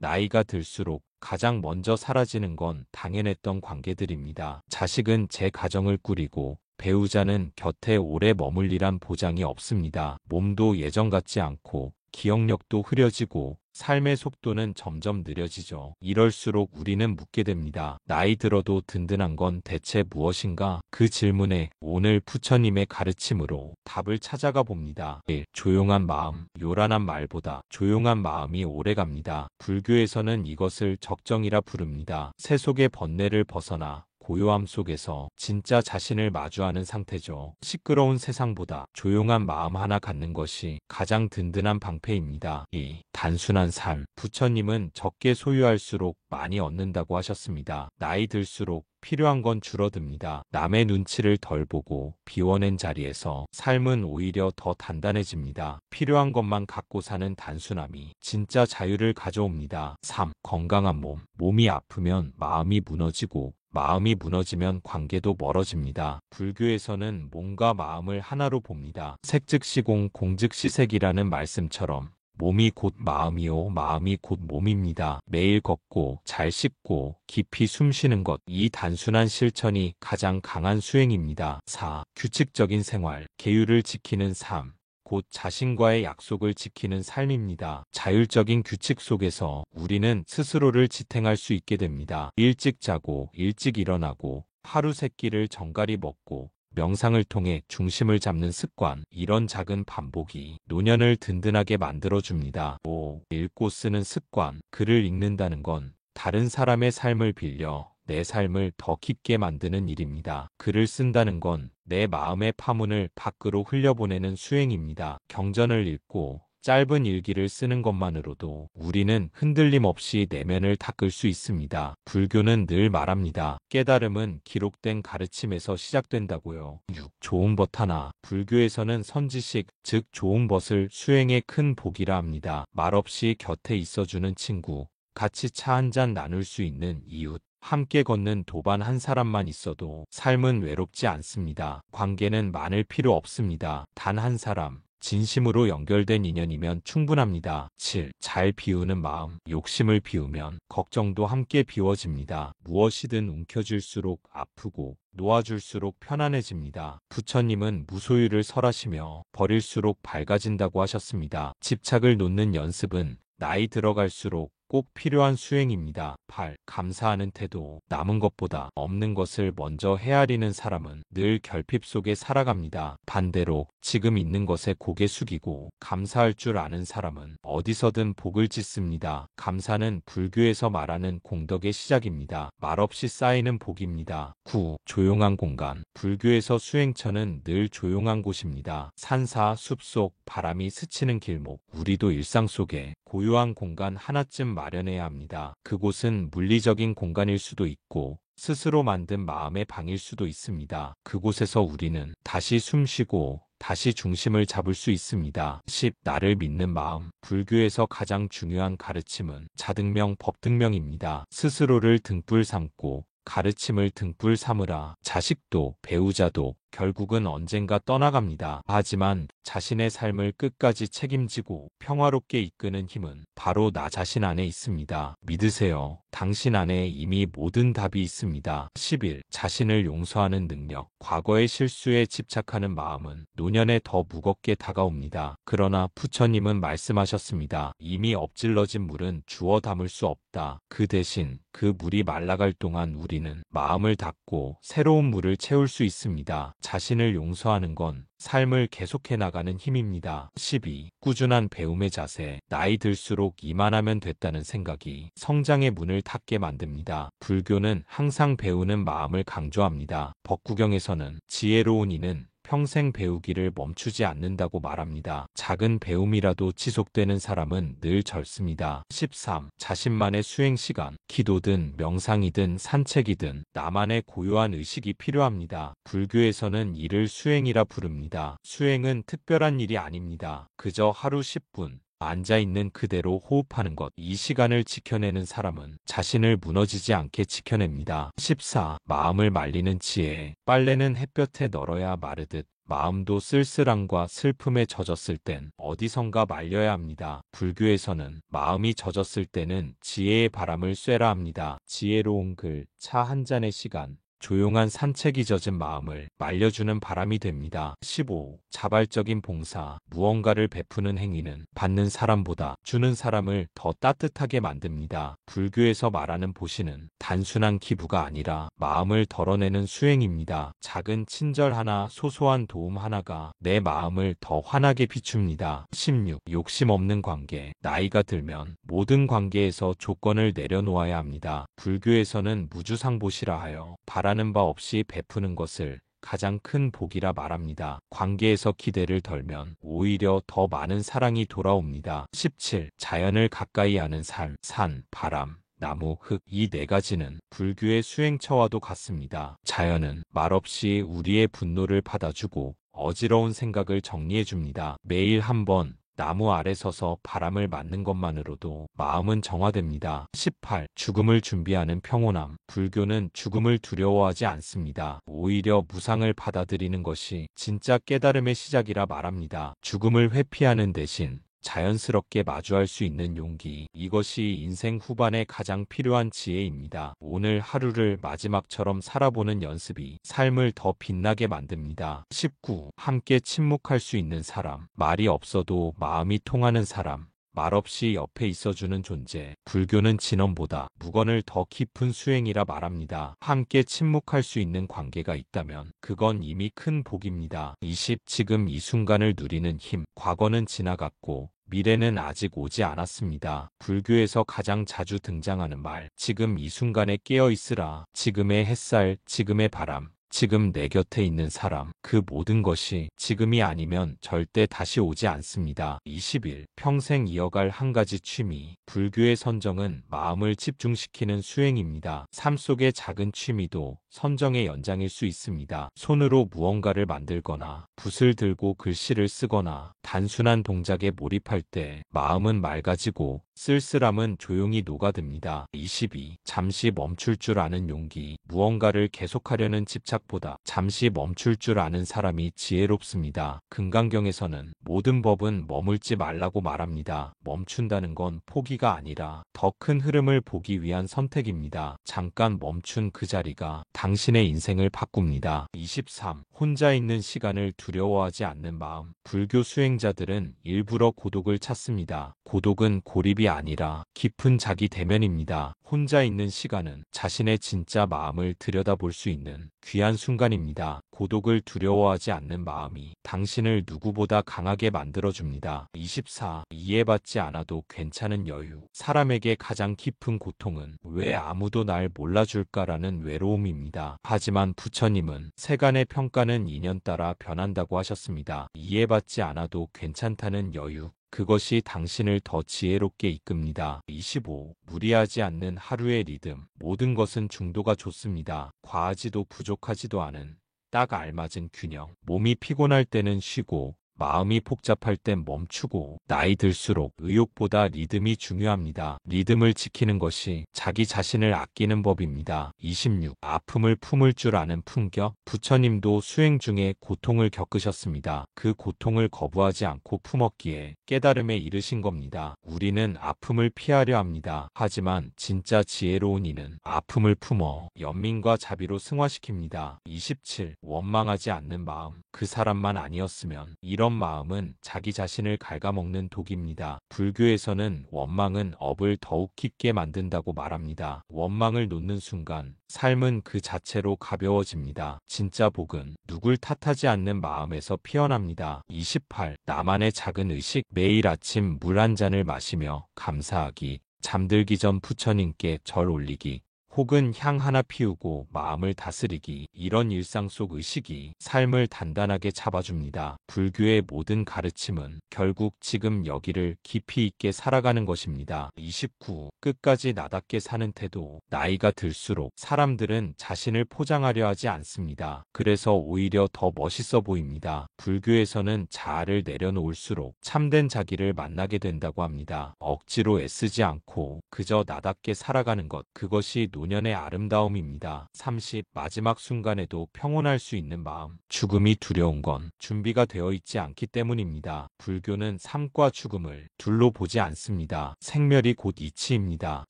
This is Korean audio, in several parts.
나이가 들수록 가장 먼저 사라지는 건 당연했던 관계들입니다. 자식은 제 가정을 꾸리고 배우자는 곁에 오래 머물리란 보장이 없습니다. 몸도 예전 같지 않고 기억력도 흐려지고 삶의 속도는 점점 느려지죠. 이럴수록 우리는 묻게 됩니다. 나이 들어도 든든한 건 대체 무엇인가? 그 질문에 오늘 부처님의 가르침으로 답을 찾아가 봅니다. 1. 조용한 마음. 요란한 말보다 조용한 마음이 오래갑니다. 불교에서는 이것을 적정이라 부릅니다. 새 속의 번뇌를 벗어나 고요함 속에서 진짜 자신을 마주하는 상태죠. 시끄러운 세상보다 조용한 마음 하나 갖는 것이 가장 든든한 방패입니다. 2. 단순한 삶. 부처님은 적게 소유할수록 많이 얻는다고 하셨습니다. 나이 들수록 필요한 건 줄어듭니다. 남의 눈치를 덜 보고 비워낸 자리에서 삶은 오히려 더 단단해집니다. 필요한 것만 갖고 사는 단순함이 진짜 자유를 가져옵니다. 3. 건강한 몸. 몸이 아프면 마음이 무너지고 마음이 무너지면 관계도 멀어집니다. 불교에서는 몸과 마음을 하나로 봅니다. 색즉시공 공즉시색이라는 말씀처럼 몸이 곧 마음이요 마음이 곧 몸입니다. 매일 걷고 잘 씻고 깊이 숨쉬는 것, 이 단순한 실천이 가장 강한 수행입니다. 4. 규칙적인 생활, 계율을 지키는 삶, 곧 자신과의 약속을 지키는 삶입니다. 자율적인 규칙 속에서 우리는 스스로를 지탱할 수 있게 됩니다. 일찍 자고 일찍 일어나고 하루 세 끼를 정갈히 먹고 명상을 통해 중심을 잡는 습관, 이런 작은 반복이 노년을 든든하게 만들어줍니다. 5. 읽고 쓰는 습관. 글을 읽는다는 건 다른 사람의 삶을 빌려 내 삶을 더 깊게 만드는 일입니다. 글을 쓴다는 건 내 마음의 파문을 밖으로 흘려보내는 수행입니다. 경전을 읽고 짧은 일기를 쓰는 것만으로도 우리는 흔들림 없이 내면을 닦을 수 있습니다. 불교는 늘 말합니다. 깨달음은 기록된 가르침에서 시작된다고요. 6. 좋은 벗 하나. 불교에서는 선지식, 즉 좋은 벗을 수행의 큰 복이라 합니다. 말없이 곁에 있어주는 친구, 같이 차 한 잔 나눌 수 있는 이웃, 함께 걷는 도반 한 사람만 있어도 삶은 외롭지 않습니다. 관계는 많을 필요 없습니다. 단 한 사람, 진심으로 연결된 인연이면 충분합니다. 7. 잘 비우는 마음. 욕심을 비우면 걱정도 함께 비워집니다. 무엇이든 움켜쥘수록 아프고 놓아줄수록 편안해집니다. 부처님은 무소유를 설하시며 버릴수록 밝아진다고 하셨습니다. 집착을 놓는 연습은 나이 들어갈수록 꼭 필요한 수행입니다. 8. 감사하는 태도. 남은 것보다 없는 것을 먼저 헤아리는 사람은 늘 결핍 속에 살아갑니다. 반대로 지금 있는 것에 고개 숙이고 감사할 줄 아는 사람은 어디서든 복을 짓습니다. 감사는 불교에서 말하는 공덕의 시작입니다. 말없이 쌓이는 복입니다. 9. 조용한 공간. 불교에서 수행처는 늘 조용한 곳입니다. 산사, 숲속, 바람이 스치는 길목. 우리도 일상 속에 고요한 공간 하나쯤 마련해야 합니다. 그곳은 물리적인 공간일 수도 있고 스스로 만든 마음의 방일 수도 있습니다. 그곳에서 우리는 다시 숨쉬고 다시 중심을 잡을 수 있습니다. 10. 나를 믿는 마음. 불교에서 가장 중요한 가르침은 자등명 법등명입니다. 스스로를 등불 삼고 가르침을 등불 삼으라. 자식도 배우자도 결국은 언젠가 떠나갑니다. 하지만 자신의 삶을 끝까지 책임지고 평화롭게 이끄는 힘은 바로 나 자신 안에 있습니다. 믿으세요. 당신 안에 이미 모든 답이 있습니다. 11. 자신을 용서하는 능력. 과거의 실수에 집착하는 마음은 노년에 더 무겁게 다가옵니다. 그러나 부처님은 말씀하셨습니다. 이미 엎질러진 물은 주워 담을 수 없다. 그 대신 그 물이 말라갈 동안 우리는 마음을 닫고 새로운 물을 채울 수 있습니다. 자신을 용서하는 건 삶을 계속해 나가는 힘입니다. 12. 꾸준한 배움의 자세. 나이 들수록 이만하면 됐다는 생각이 성장의 문을 닫게 만듭니다. 불교는 항상 배우는 마음을 강조합니다. 법구경에서는 지혜로운 이는 평생 배우기를 멈추지 않는다고 말합니다. 작은 배움이라도 지속되는 사람은 늘 젊습니다. 13. 자신만의 수행 시간. 기도든 명상이든 산책이든 나만의 고요한 의식이 필요합니다. 불교에서는 이를 수행이라 부릅니다. 수행은 특별한 일이 아닙니다. 그저 하루 10분 앉아있는 그대로 호흡하는 것. 이 시간을 지켜내는 사람은 자신을 무너지지 않게 지켜냅니다. 14. 마음을 말리는 지혜. 빨래는 햇볕에 널어야 마르듯 마음도 쓸쓸함과 슬픔에 젖었을 땐 어디선가 말려야 합니다. 불교에서는 마음이 젖었을 때는 지혜의 바람을 쐬라 합니다. 지혜로운 글, 차 한 잔의 시간, 조용한 산책이 젖은 마음을 말려주는 바람이 됩니다. 15. 자발적인 봉사. 무언가를 베푸는 행위는 받는 사람보다 주는 사람을 더 따뜻하게 만듭니다. 불교에서 말하는 보시는 단순한 기부가 아니라 마음을 덜어내는 수행입니다. 작은 친절 하나, 소소한 도움 하나가 내 마음을 더 환하게 비춥니다. 16. 욕심 없는 관계. 나이가 들면 모든 관계에서 조건을 내려놓아야 합니다. 불교에서는 무주상보시라 하여 바라는 바 없이 베푸는 것을 가장 큰 복이라 말합니다. 관계에서 기대를 덜면 오히려 더 많은 사랑이 돌아옵니다. 17. 자연을 가까이 하는 삶. 산, 바람, 나무, 흙, 이 네 가지는 불교의 수행처와도 같습니다. 자연은 말없이 우리의 분노를 받아주고 어지러운 생각을 정리해줍니다. 매일 한 번 나무 아래 서서 바람을 맞는 것만으로도 마음은 정화됩니다. 18. 죽음을 준비하는 평온함. 불교는 죽음을 두려워하지 않습니다. 오히려 무상을 받아들이는 것이 진짜 깨달음의 시작이라 말합니다. 죽음을 회피하는 대신 자연스럽게 마주할 수 있는 용기. 이것이 인생 후반에 가장 필요한 지혜입니다. 오늘 하루를 마지막처럼 살아보는 연습이 삶을 더 빛나게 만듭니다. 19. 함께 침묵할 수 있는 사람. 말이 없어도 마음이 통하는 사람. 말없이 옆에 있어주는 존재. 불교는 진언보다 묵언을 더 깊은 수행이라 말합니다. 함께 침묵할 수 있는 관계가 있다면 그건 이미 큰 복입니다. 20. 지금 이 순간을 누리는 힘. 과거는 지나갔고 미래는 아직 오지 않았습니다. 불교에서 가장 자주 등장하는 말. 지금 이 순간에 깨어 있으라. 지금의 햇살, 지금의 바람. 지금 내 곁에 있는 사람, 그 모든 것이 지금이 아니면 절대 다시 오지 않습니다. 21. 평생 이어갈 한 가지 취미. 불교의 선정은 마음을 집중시키는 수행입니다. 삶 속의 작은 취미도 선정의 연장일 수 있습니다. 손으로 무언가를 만들거나 붓을 들고 글씨를 쓰거나 단순한 동작에 몰입할 때 마음은 맑아지고 쓸쓸함은 조용히 녹아듭니다. 22. 잠시 멈출 줄 아는 용기. 무언가를 계속하려는 집착보다 잠시 멈출 줄 아는 사람이 지혜롭습니다. 금강경에서는 모든 법은 머물지 말라고 말합니다. 멈춘다는 건 포기가 아니라 더 큰 흐름을 보기 위한 선택입니다. 잠깐 멈춘 그 자리가 당신의 인생을 바꿉니다. 23. 혼자 있는 시간을 두려워하지 않는 마음. 불교 수행자들은 일부러 고독을 찾습니다. 고독은 고립이 아니라 깊은 자기 대면입니다. 혼자 있는 시간은 자신의 진짜 마음을 들여다볼 수 있는 귀한 순간입니다. 고독을 두려워하지 않는 마음이 당신을 누구보다 강하게 만들어줍니다. 24. 이해받지 않아도 괜찮은 여유. 사람에게 가장 깊은 고통은 왜 아무도 날 몰라줄까라는 외로움입니다. 하지만 부처님은 세간의 평가는 인연 따라 변한다고 하셨습니다. 이해받지 않아도 괜찮다는 여유. 그것이 당신을 더 지혜롭게 이끕니다. 25. 무리하지 않는 하루의 리듬. 모든 것은 중도가 좋습니다. 과하지도 부족하지도 않은 딱 알맞은 균형. 몸이 피곤할 때는 쉬고 마음이 복잡할 땐 멈추고. 나이 들수록 의욕보다 리듬이 중요합니다. 리듬을 지키는 것이 자기 자신을 아끼는 법입니다. 26. 아픔을 품을 줄 아는 품격. 부처님도 수행 중에 고통을 겪으셨습니다. 그 고통을 거부하지 않고 품었기에 깨달음에 이르신 겁니다. 우리는 아픔을 피하려 합니다. 하지만 진짜 지혜로운 이는 아픔을 품어 연민과 자비로 승화시킵니다. 27. 원망하지 않는 마음. 그 사람만 아니었으면. 이런 마음은 자기 자신을 갉아먹는 독입니다. 불교에서는 원망은 업을 더욱 깊게 만든다고 말합니다. 원망을 놓는 순간 삶은 그 자체로 가벼워집니다. 진짜 복은 누굴 탓하지 않는 마음에서 피어납니다. 28. 나만의 작은 의식. 매일 아침 물 한 잔을 마시며 감사하기. 잠들기 전 부처님께 절 올리기. 혹은 향 하나 피우고 마음을 다스리기. 이런 일상 속 의식이 삶을 단단하게 잡아줍니다. 불교의 모든 가르침은 결국 지금 여기를 깊이 있게 살아가는 것입니다. 29. 끝까지 나답게 사는 태도. 나이가 들수록 사람들은 자신을 포장하려 하지 않습니다. 그래서 오히려 더 멋있어 보입니다. 불교에서는 자아를 내려놓을수록 참된 자기를 만나게 된다고 합니다. 억지로 애쓰지 않고 그저 나답게 살아가는 것. 그것이 노년의 아름다움입니다. 30. 마지막 순간에도 평온할 수 있는 마음. 죽음이 두려운 건 준비가 되어 있지 않기 때문입니다. 불교는 삶과 죽음을 둘로 보지 않습니다. 생멸이 곧 이치입니다.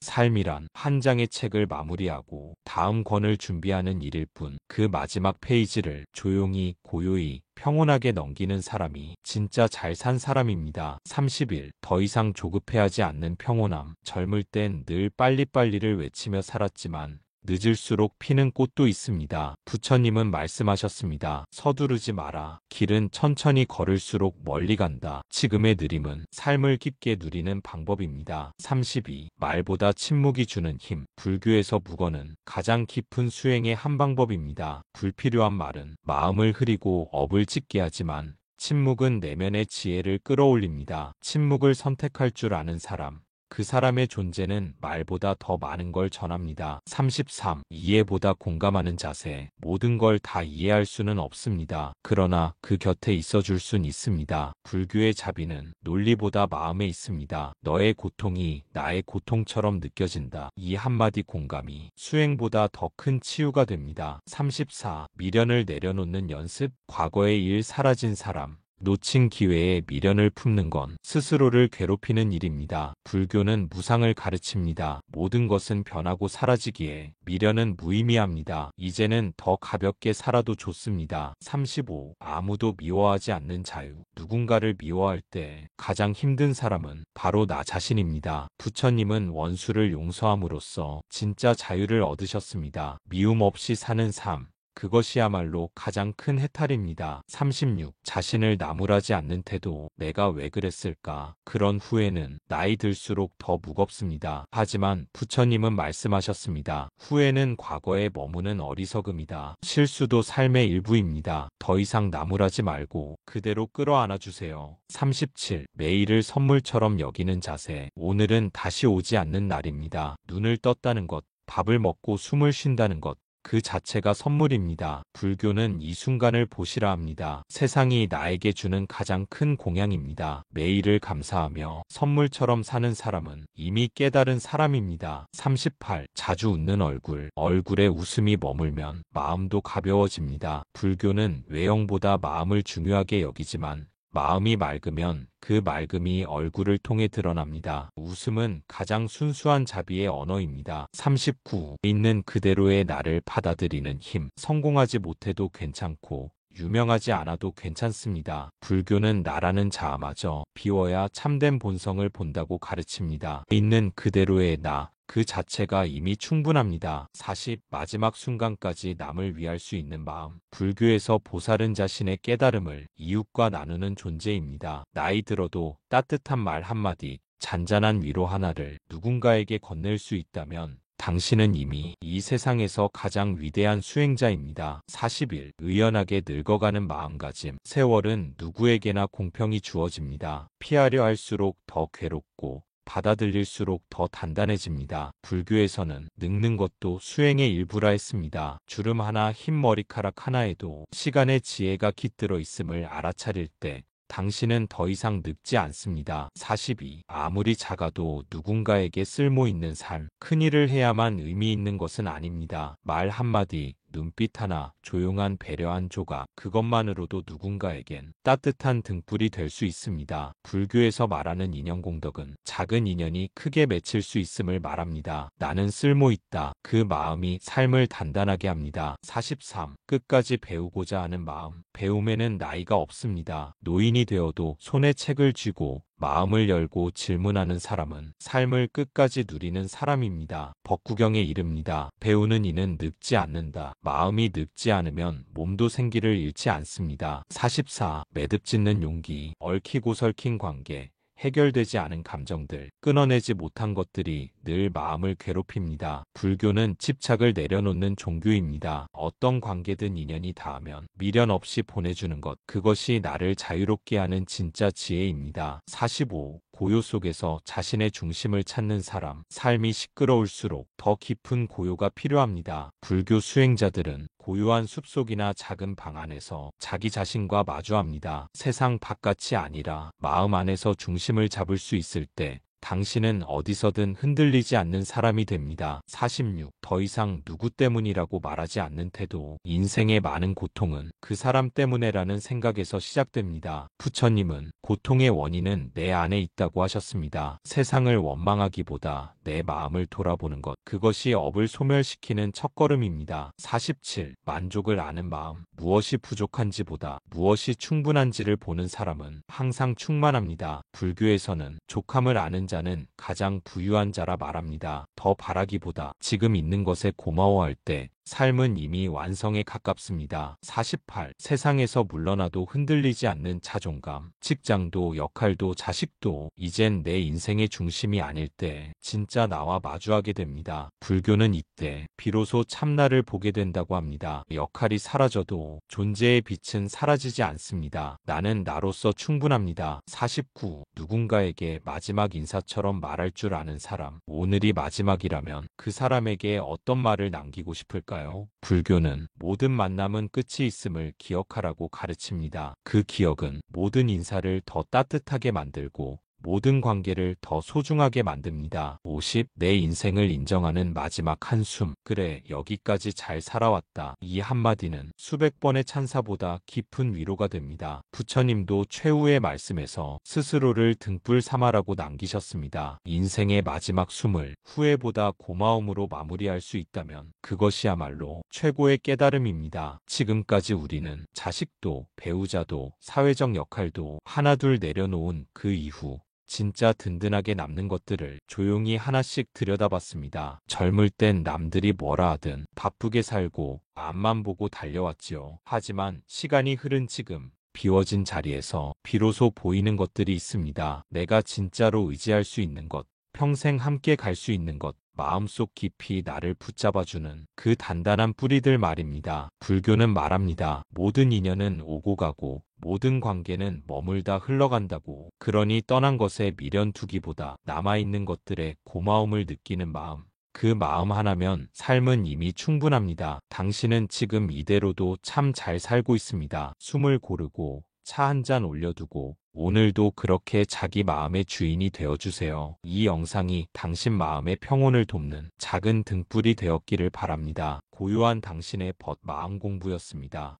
삶이란 한 장의 책을 마무리하고 다음 권을 준비하는 일일 뿐, 그 마지막 페이지를 조용히 고요히 평온하게 넘기는 사람이 진짜 잘 산 사람입니다. 30일. 더 이상 조급해하지 않는 평온함. 젊을 땐 늘 빨리빨리를 외치며 살았지만 늦을수록 피는 꽃도 있습니다. 부처님은 말씀하셨습니다. 서두르지 마라. 길은 천천히 걸을수록 멀리 간다. 지금의 느림은 삶을 깊게 누리는 방법입니다. 32. 말보다 침묵이 주는 힘. 불교에서 묵어는 가장 깊은 수행의 한 방법입니다. 불필요한 말은 마음을 흐리고 업을 찢게 하지만 침묵은 내면의 지혜를 끌어올립니다. 침묵을 선택할 줄 아는 사람, 그 사람의 존재는 말보다 더 많은 걸 전합니다. 33. 이해보다 공감하는 자세. 모든 걸 다 이해할 수는 없습니다. 그러나 그 곁에 있어줄 순 있습니다. 불교의 자비는 논리보다 마음에 있습니다. 너의 고통이 나의 고통처럼 느껴진다. 이 한마디 공감이 수행보다 더 큰 치유가 됩니다. 34. 미련을 내려놓는 연습. 과거의 일 사라진 사람, 놓친 기회에 미련을 품는 건 스스로를 괴롭히는 일입니다. 불교는 무상을 가르칩니다. 모든 것은 변하고 사라지기에 미련은 무의미합니다. 이제는 더 가볍게 살아도 좋습니다. 35. 아무도 미워하지 않는 자유. 누군가를 미워할 때 가장 힘든 사람은 바로 나 자신입니다. 부처님은 원수를 용서함으로써 진짜 자유를 얻으셨습니다. 미움 없이 사는 삶, 그것이야말로 가장 큰 해탈입니다. 36. 자신을 나무라지 않는 태도. 내가 왜 그랬을까? 그런 후회는 나이 들수록 더 무겁습니다. 하지만 부처님은 말씀하셨습니다. 후회는 과거에 머무는 어리석음이다. 실수도 삶의 일부입니다. 더 이상 나무라지 말고 그대로 끌어안아 주세요. 37. 매일을 선물처럼 여기는 자세. 오늘은 다시 오지 않는 날입니다. 눈을 떴다는 것, 밥을 먹고 숨을 쉰다는 것, 그 자체가 선물입니다. 불교는 이 순간을 보시라 합니다. 세상이 나에게 주는 가장 큰 공양입니다. 매일을 감사하며 선물처럼 사는 사람은 이미 깨달은 사람입니다. 38. 자주 웃는 얼굴. 얼굴에 웃음이 머물면 마음도 가벼워집니다. 불교는 외형보다 마음을 중요하게 여기지만 마음이 맑으면 그 맑음이 얼굴을 통해 드러납니다. 웃음은 가장 순수한 자비의 언어입니다. 39. 있는 그대로의 나를 받아들이는 힘. 성공하지 못해도 괜찮고 유명하지 않아도 괜찮습니다. 불교는 나라는 자아마저 비워야 참된 본성을 본다고 가르칩니다. 있는 그대로의 나, 그 자체가 이미 충분합니다. 40. 마지막 순간까지 남을 위할 수 있는 마음. 불교에서 보살은 자신의 깨달음을 이웃과 나누는 존재입니다. 나이 들어도 따뜻한 말 한마디, 잔잔한 위로 하나를 누군가에게 건넬 수 있다면 당신은 이미 이 세상에서 가장 위대한 수행자입니다. 41. 의연하게 늙어가는 마음가짐. 세월은 누구에게나 공평히 주어집니다. 피하려 할수록 더 괴롭고 받아들일수록 더 단단해집니다. 불교에서는 늙는 것도 수행의 일부라 했습니다. 주름 하나, 흰 머리카락 하나에도 시간의 지혜가 깃들어 있음을 알아차릴 때 당신은 더 이상 늙지 않습니다. 42. 아무리 작아도 누군가에게 쓸모 있는 삶. 큰일을 해야만 의미 있는 것은 아닙니다. 말 한마디, 눈빛 하나, 조용한 배려 한 조각, 그것만으로도 누군가에겐 따뜻한 등불이 될 수 있습니다. 불교에서 말하는 인연공덕은 작은 인연이 크게 맺힐 수 있음을 말합니다. 나는 쓸모 있다. 그 마음이 삶을 단단하게 합니다. 43. 끝까지 배우고자 하는 마음. 배움에는 나이가 없습니다. 노인이 되어도 손에 책을 쥐고 마음을 열고 질문하는 사람은 삶을 끝까지 누리는 사람입니다. 법구경에 이릅니다. 배우는 이는 늙지 않는다. 마음이 늙지 않으면 몸도 생기를 잃지 않습니다. 44. 매듭짓는 용기. 얽히고 설킨 관계. 해결되지 않은 감정들, 끊어내지 못한 것들이 늘 마음을 괴롭힙니다. 불교는 집착을 내려놓는 종교입니다. 어떤 관계든 인연이 닿으면 미련 없이 보내주는 것, 그것이 나를 자유롭게 하는 진짜 지혜입니다. 45. 고요 속에서 자신의 중심을 찾는 사람. 삶이 시끄러울수록 더 깊은 고요가 필요합니다. 불교 수행자들은 고요한 숲속이나 작은 방 안에서 자기 자신과 마주합니다. 세상 바깥이 아니라 마음 안에서 중심을 잡을 수 있을 때 당신은 어디서든 흔들리지 않는 사람이 됩니다. 46. 더 이상 누구 때문이라고 말하지 않는 태도. 인생의 많은 고통은 그 사람 때문에라는 생각에서 시작됩니다. 부처님은 고통의 원인은 내 안에 있다고 하셨습니다. 세상을 원망하기보다 내 마음을 돌아보는 것, 그것이 업을 소멸시키는 첫걸음입니다. 47. 만족을 아는 마음. 무엇이 부족한지보다 무엇이 충분한지를 보는 사람은 항상 충만합니다. 불교에서는 족함을 아는 자는 가장 부유한 자라 말합니다. 더 바라기보다 지금 있는 것에 고마워할 때 삶은 이미 완성에 가깝습니다. 48. 세상에서 물러나도 흔들리지 않는 자존감. 직장도 역할도 자식도 이젠 내 인생의 중심이 아닐 때 진짜 나와 마주하게 됩니다. 불교는 이때 비로소 참나를 보게 된다고 합니다. 역할이 사라져도 존재의 빛은 사라지지 않습니다. 나는 나로서 충분합니다. 49. 누군가에게 마지막 인사처럼 말할 줄 아는 사람. 오늘이 마지막이라면 그 사람에게 어떤 말을 남기고 싶을까? 불교는 모든 만남은 끝이 있음을 기억하라고 가르칩니다. 그 기억은 모든 인사를 더 따뜻하게 만들고 모든 관계를 더 소중하게 만듭니다. 50. 내 인생을 인정하는 마지막 한숨. 그래, 여기까지 잘 살아왔다. 이 한마디는 수백 번의 찬사보다 깊은 위로가 됩니다. 부처님도 최후의 말씀에서 스스로를 등불 삼아라고 남기셨습니다. 인생의 마지막 숨을 후회보다 고마움으로 마무리할 수 있다면 그것이야말로 최고의 깨달음입니다. 지금까지 우리는 자식도 배우자도 사회적 역할도 하나둘 내려놓은 그 이후 진짜 든든하게 남는 것들을 조용히 하나씩 들여다봤습니다. 젊을 땐 남들이 뭐라 하든 바쁘게 살고 앞만 보고 달려왔지요. 하지만 시간이 흐른 지금 비워진 자리에서 비로소 보이는 것들이 있습니다. 내가 진짜로 의지할 수 있는 것, 평생 함께 갈 수 있는 것, 마음속 깊이 나를 붙잡아주는 그 단단한 뿌리들 말입니다. 불교는 말합니다. 모든 인연은 오고 가고 모든 관계는 머물다 흘러간다고. 그러니 떠난 것에 미련 두기보다 남아있는 것들에 고마움을 느끼는 마음. 그 마음 하나면 삶은 이미 충분합니다. 당신은 지금 이대로도 참 잘 살고 있습니다. 숨을 고르고 차 한 잔 올려두고 오늘도 그렇게 자기 마음의 주인이 되어주세요. 이 영상이 당신 마음의 평온을 돕는 작은 등불이 되었기를 바랍니다. 고요한 당신의 마음 공부였습니다.